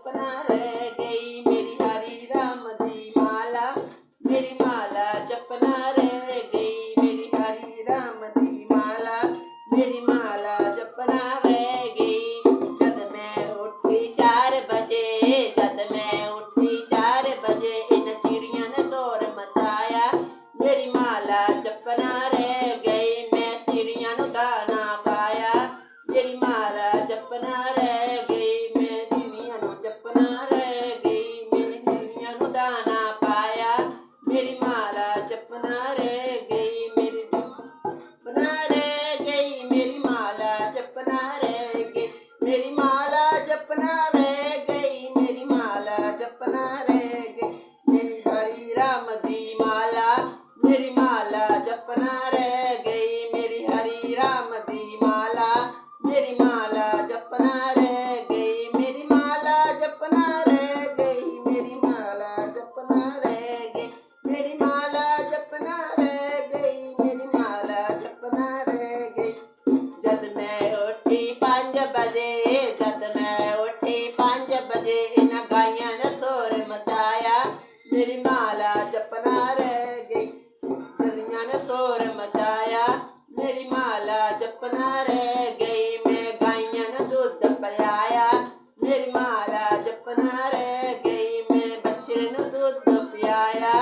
जपना रह गई। मेरी हरि राम दी माला, मेरी माला जपना रह गई। मेरी हरि राम दी माला, मेरी माला जपना रह गई। जद मैं उठी 4 बजे, जद मैं उठी 4 बजे, इन चिड़िया ने शोर मचाया। मेरी माला जपना रह गई। मैं चिड़िया नु दाना पाया। मेरी माला जपना रह गई। मैं चिड़िया नु जपना रह गई। मैं चिड़िया नु दाना पाया। मेरी माला जपना रह गई। मेरी जपना रह गई। मेरी माला जपना रह गई। मेरी माला जपना रह गई। मेरी माला जपना रह गई। मेरी हरि राम दी माला, मेरी माला जपना रह गई। मेरी हरि राम दी माला, मेरी माला जपना रह गई। मेरी माला जपना रह गई। मेरी माला जपना रह गई। मेरी माला जपना रह गई। मेरी माला जपना रह गई। जद मैं उठी 5 बजे, जद मैं उठी 5 बजे, इन गाइयां ने शोर मचाया। मेरी माला जपना रह गई। गलियां ने शोर मचाया। मेरी माला जपना रह गई। मैं गाइयां ने दूध पिलाया। मेरी माला जपना रह गई। मैं बच्चे ने दूध पिलाया।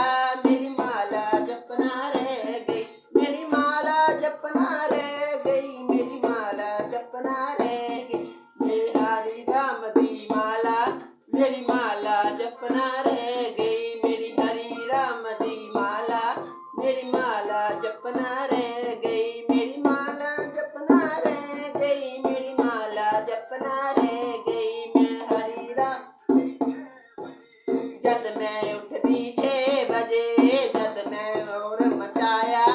मेरी माला जपना रह गई। मेरी माला जपना रह गई। मेरी माला जपना रह गई। मेरी हरि राम दी माला, मेरी माला जपना रह गई। मेरी हरि राम दी माला, मेरी माला जपना रह गई। मेरी माला जपना रह गई। मेरी माला जपना रह गई। मैं हरि राम। जद मैं उठती 6 बजे, जद मैं और मचाया।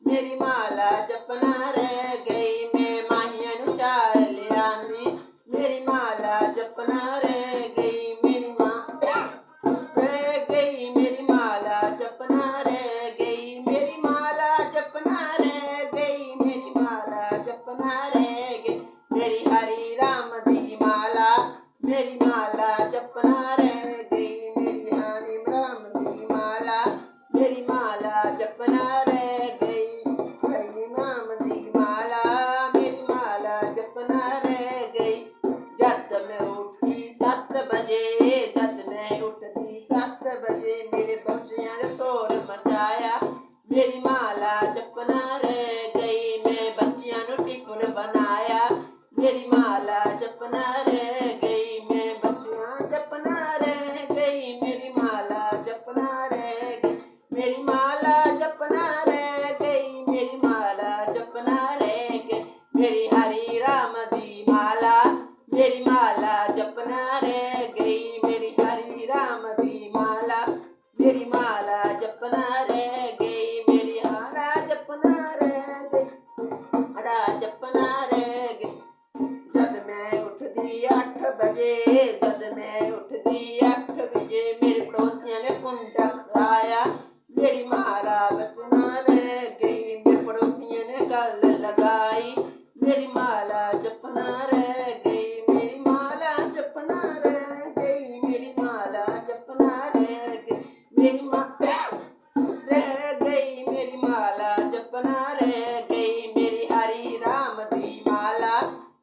मेरी माला जपना रह गई। मैं माहिया नु चार ले आंदी। मेरी माला जपना रह गई। मेरी माँ रह गई। मेरी माला जपना रह गई। मेरी माला जपना रह गई। मेरी माला जपना रह गई। मेरी हरि राम दी माला, मेरी माला जपना रह गई। मेरी हरि राम दी माला, मेरी माला जपना रह गई। हरि नाम दी माला, मेरी माला जपना रह गई। जद मैं उठी 7 बजे, जद मैं उठती 7 बजे, मेरे बच्चियां ने शोर मचाया। मेरी माला जपना रह गई। मैं बच्चियां नु टिफिन बनाया। मेरी माला जपना रह गई। मैं बच्चियां जपना रह गई। मेरी माला जपना रह गई। मेरी माला जपना रह गई। मेरी माला जपना रह गई। मेरी हरि राम दी माला, मेरी माला जपना रह गई। मेरी हरि राम दी माला, मेरी माला जपना रह गई। मेरी हारा जपना रह गई। हारा जपना रह गई। जद मैं उठती 8 बजे, जद मैं उठती 8 बजे, मेरे पड़ोसियों ने कुंडा खड़ाया। मेरी माला बचना रह गई। मेरे पड़ोसियों ने गल लगाई। मेरी माला जपना रह गई। मेरी माला जपना रह गई। मेरी माला जपना रह गई। मेरी माँ रह गई। मेरी माला जपना रह गई। मेरी हरि राम दी माला,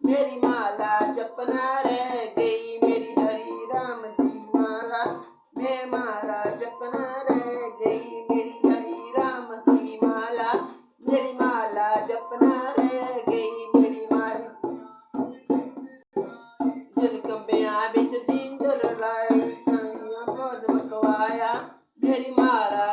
मेरी माला जपना रह गई। मेरी हरि राम दी माला, मैं माला जपना रह गई। मेरी हरि राम दी माला, मेरी माला जपना रह गई। मेरी माला जद कंबियां बिच जिंदर लाई, काइयां पद मकवाया। मेरी माला